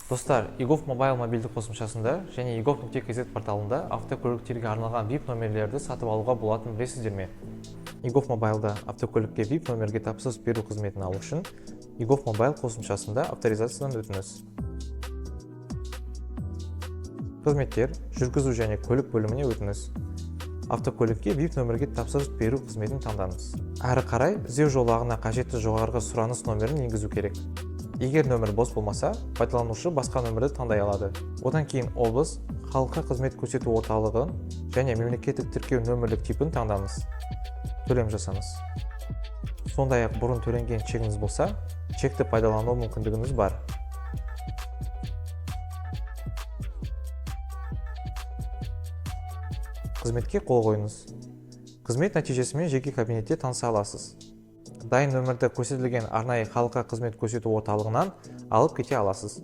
Достар, eGov Mobile мобильді қосымшасында және egov.kz порталында автокөліктерге арналған VIP номерлерді сатып алуға болатынын білесіздер ме? eGov Mobile'да автокөлікке VIP номерге тапсырыс беру қызметін алу үшін eGov Mobile қосымшасында авторизациядан өтіңіз. Қызметтер, жүргізу және көлік бөліміне өтіңіз. Автокөлікке VIP номерге тапсырыс беру қызметін таңдаңыз. Әрі қарай іздеу жолағына қажетті жоғарғы сұраныс номерін енгізу керек. Егер нөмір бос болмаса, пайдаланушы басқа нөмірді таңдай алады. Одан кейін облыс, халыққа қызмет көрсету орталығын және мемлекеттік тіркеу нөмірлік типін таңдаңыз. Төлем жасаңыз. Сондай-ақ бұрын төленген чегіңіз болса, чекті пайдалану мүмкіндігіңіз бар. Қызметке қол қойыңыз. Қызмет нәтижесімен жеке кабинетте таныса аласыз. Дайын нөмірді көрсетілген арнайы халыққа қызмет көрсету орталығынан алып кете аласыз.